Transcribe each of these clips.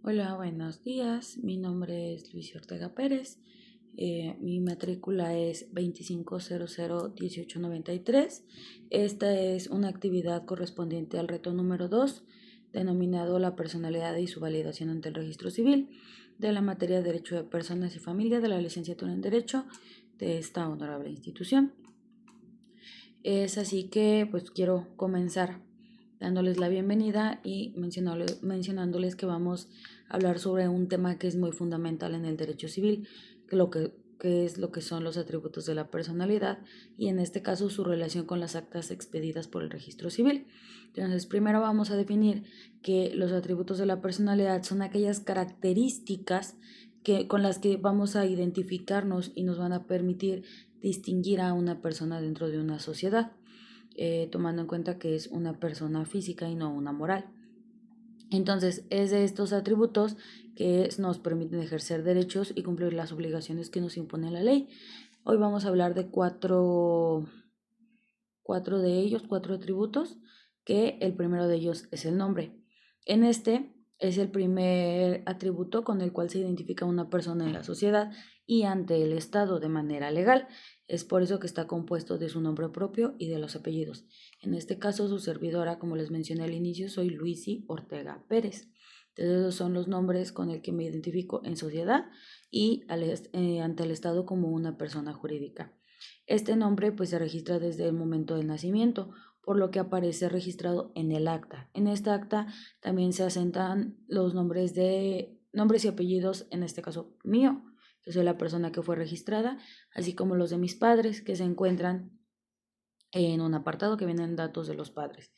Hola, buenos días. Mi nombre es Luis Ortega Pérez. Mi matrícula es 25001893. Esta es una actividad correspondiente al reto número 2, denominado la personalidad y su validación ante el registro civil, de la materia de Derecho de Personas y Familia de la licenciatura en Derecho de esta honorable institución. Es así que pues quiero comenzar dándoles la bienvenida y mencionándoles que vamos a hablar sobre un tema que es muy fundamental en el derecho civil, que es lo que son los atributos de la personalidad y en este caso su relación con las actas expedidas por el registro civil. Entonces, primero vamos a definir que los atributos de la personalidad son aquellas características con las que vamos a identificarnos y nos van a permitir distinguir a una persona dentro de una sociedad, tomando en cuenta que es una persona física y no una moral. Entonces, es de estos atributos que nos permiten ejercer derechos y cumplir las obligaciones que nos impone la ley. Hoy vamos a hablar de cuatro atributos, que el primero de ellos es el nombre. En este es el primer atributo con el cual se identifica una persona en la sociedad y ante el Estado de manera legal. Es por eso que está compuesto de su nombre propio y de los apellidos. En este caso, su servidora, como les mencioné al inicio, soy Luisi Ortega Pérez. Entonces, esos son los nombres con el que me identifico en sociedad y ante el Estado como una persona jurídica. Este nombre pues se registra desde el momento del nacimiento, por lo que aparece registrado en el acta. En esta acta también se asentan los nombres y apellidos, en este caso mío, que soy la persona que fue registrada, así como los de mis padres, que se encuentran en un apartado que vienen datos de los padres.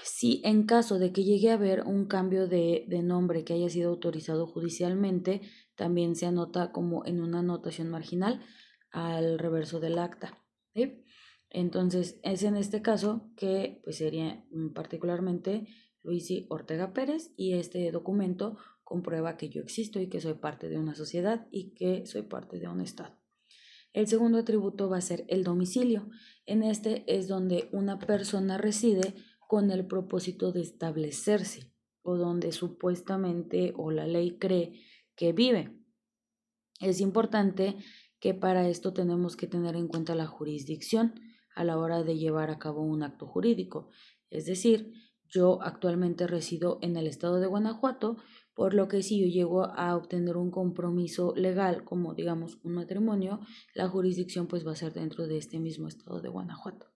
Si en caso de que llegue a haber un cambio de nombre que haya sido autorizado judicialmente, también se anota como en una anotación marginal al reverso del acta, ¿sí? Entonces, es en este caso que pues sería particularmente Luisi Ortega Pérez, y este documento comprueba que yo existo y que soy parte de una sociedad y que soy parte de un estado. El segundo atributo va a ser el domicilio. En este es donde una persona reside con el propósito de establecerse o donde supuestamente o la ley cree que vive. Es importante que para esto tenemos que tener en cuenta la jurisdicción a la hora de llevar a cabo un acto jurídico. Es decir, yo actualmente resido en el estado de Guanajuato, por lo que si yo llego a obtener un compromiso legal, como digamos un matrimonio, la jurisdicción pues va a ser dentro de este mismo estado de Guanajuato.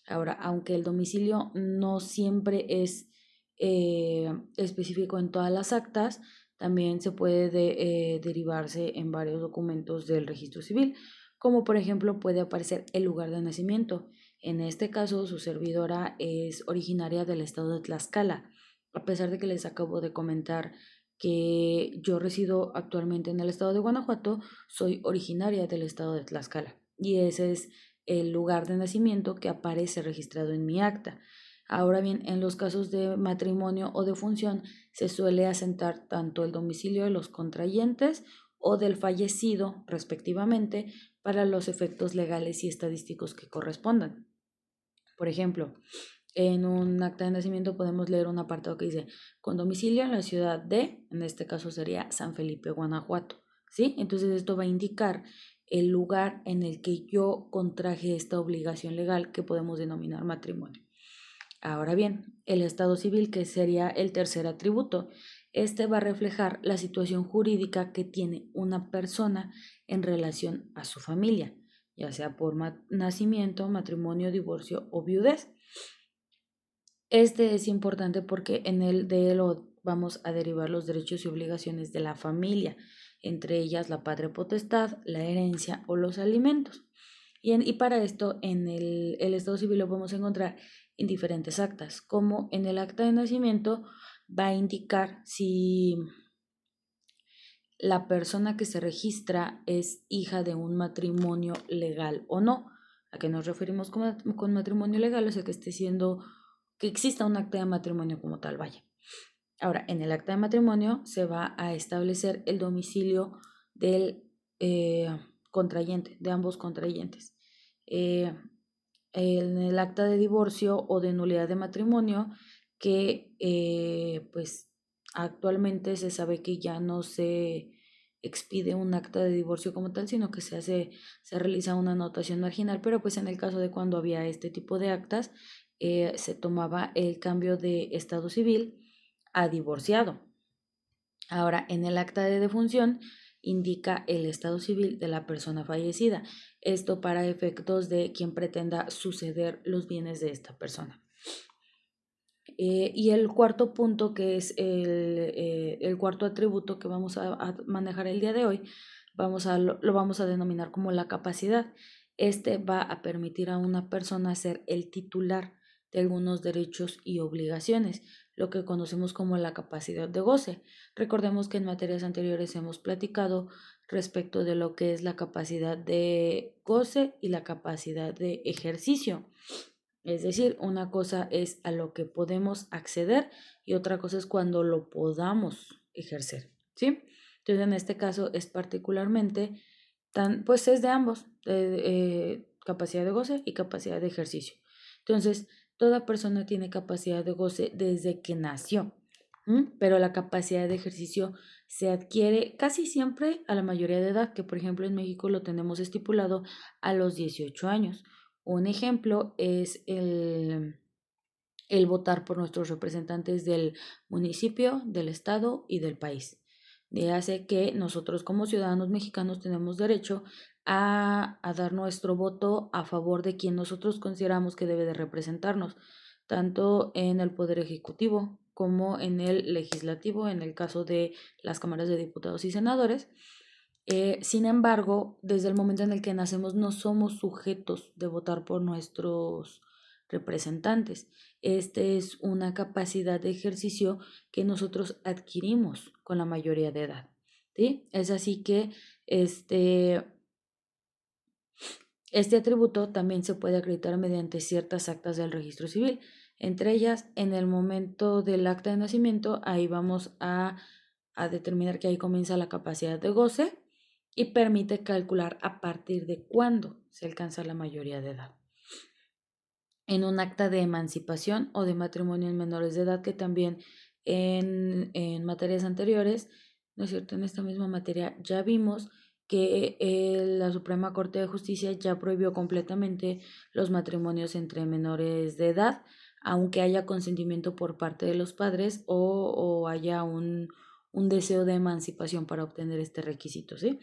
Ahora, aunque el domicilio no siempre es específico en todas las actas, también se puede derivarse en varios documentos del registro civil, como por ejemplo puede aparecer el lugar de nacimiento. En este caso, su servidora es originaria del estado de Tlaxcala, a pesar de que les acabo de comentar que yo resido actualmente en el estado de Guanajuato, soy originaria del estado de Tlaxcala. Y ese es el lugar de nacimiento que aparece registrado en mi acta. Ahora bien, en los casos de matrimonio o de función se suele asentar tanto el domicilio de los contrayentes o del fallecido, respectivamente, para los efectos legales y estadísticos que correspondan. Por ejemplo, en un acta de nacimiento podemos leer un apartado que dice con domicilio en la ciudad de, en este caso sería San Felipe, Guanajuato, ¿sí? Entonces esto va a indicar el lugar en el que yo contraje esta obligación legal que podemos denominar matrimonio. Ahora bien, el estado civil, que sería el tercer atributo, este va a reflejar la situación jurídica que tiene una persona en relación a su familia, ya sea por nacimiento, matrimonio, divorcio o viudez. Este es importante porque de él vamos a derivar los derechos y obligaciones de la familia, entre ellas la patria potestad, la herencia o los alimentos. Y para esto en el estado civil lo vamos a encontrar en diferentes actas, como en el acta de nacimiento va a indicar si la persona que se registra es hija de un matrimonio legal o no. ¿A qué nos referimos con matrimonio legal? O sea, que exista un acta de matrimonio como tal, vaya. Ahora, en el acta de matrimonio se va a establecer el domicilio del contrayente, de ambos contrayentes. Eh, en el acta de divorcio o de nulidad de matrimonio, que pues Actualmente se sabe que ya no se expide un acta de divorcio como tal, sino que se realiza una anotación marginal, pero pues en el caso de cuando había este tipo de actas, se tomaba el cambio de estado civil a divorciado. Ahora, en el acta de defunción indica el estado civil de la persona fallecida, esto para efectos de quien pretenda suceder los bienes de esta persona. Y el cuarto punto, que es el cuarto atributo que vamos a manejar el día de hoy, lo vamos a denominar como la capacidad. Este va a permitir a una persona ser el titular de algunos derechos y obligaciones, lo que conocemos como la capacidad de goce. Recordemos que en materias anteriores hemos platicado respecto de lo que es la capacidad de goce y la capacidad de ejercicio. Es decir, una cosa es a lo que podemos acceder y otra cosa es cuando lo podamos ejercer, ¿sí? Entonces, en este caso es particularmente, pues es de ambos, capacidad de goce y capacidad de ejercicio. Entonces, toda persona tiene capacidad de goce desde que nació, pero la capacidad de ejercicio se adquiere casi siempre a la mayoría de edad, que por ejemplo en México lo tenemos estipulado a los 18 años. Un ejemplo es el votar por nuestros representantes del municipio, del estado y del país. De hace que nosotros como ciudadanos mexicanos tenemos derecho a dar nuestro voto a favor de quien nosotros consideramos que debe de representarnos, tanto en el Poder Ejecutivo como en el Legislativo, en el caso de las cámaras de diputados y senadores. Sin embargo, desde el momento en el que nacemos no somos sujetos de votar por nuestros representantes. Este es una capacidad de ejercicio que nosotros adquirimos con la mayoría de edad, ¿sí? Es así que este, este atributo también se puede acreditar mediante ciertas actas del registro civil. Entre ellas, en el momento del acta de nacimiento, ahí vamos a determinar que ahí comienza la capacidad de goce y permite calcular a partir de cuándo se alcanza la mayoría de edad. En un acta de emancipación o de matrimonio en menores de edad, que también en materias anteriores, ¿no es cierto? En esta misma materia ya vimos que la Suprema Corte de Justicia ya prohibió completamente los matrimonios entre menores de edad, aunque haya consentimiento por parte de los padres o haya un deseo de emancipación para obtener este requisito, ¿sí?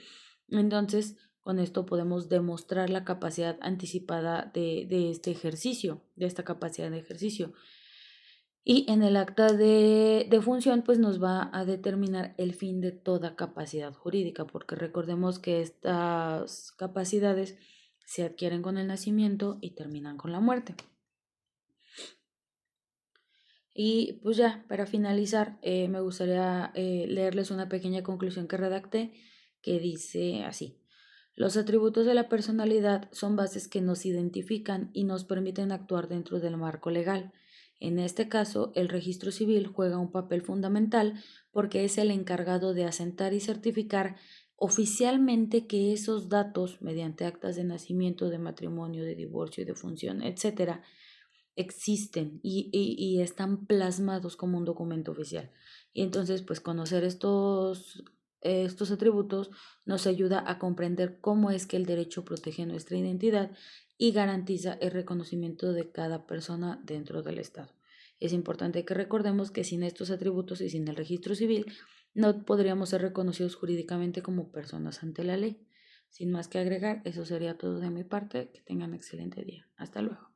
Entonces, con esto podemos demostrar la capacidad anticipada de este ejercicio, de esta capacidad de ejercicio. Y en el acta de función, pues nos va a determinar el fin de toda capacidad jurídica, porque recordemos que estas capacidades se adquieren con el nacimiento y terminan con la muerte. Y pues ya, para finalizar, me gustaría leerles una pequeña conclusión que redacté que dice así. Los atributos de la personalidad son bases que nos identifican y nos permiten actuar dentro del marco legal. En este caso, el registro civil juega un papel fundamental porque es el encargado de asentar y certificar oficialmente que esos datos, mediante actas de nacimiento, de matrimonio, de divorcio, de función, etcétera, existen y están plasmados como un documento oficial. Y entonces, pues conocer estos atributos nos ayuda a comprender cómo es que el derecho protege nuestra identidad y garantiza el reconocimiento de cada persona dentro del Estado. Es importante que recordemos que sin estos atributos y sin el registro civil no podríamos ser reconocidos jurídicamente como personas ante la ley. Sin más que agregar, eso sería todo de mi parte. Que tengan excelente día. Hasta luego.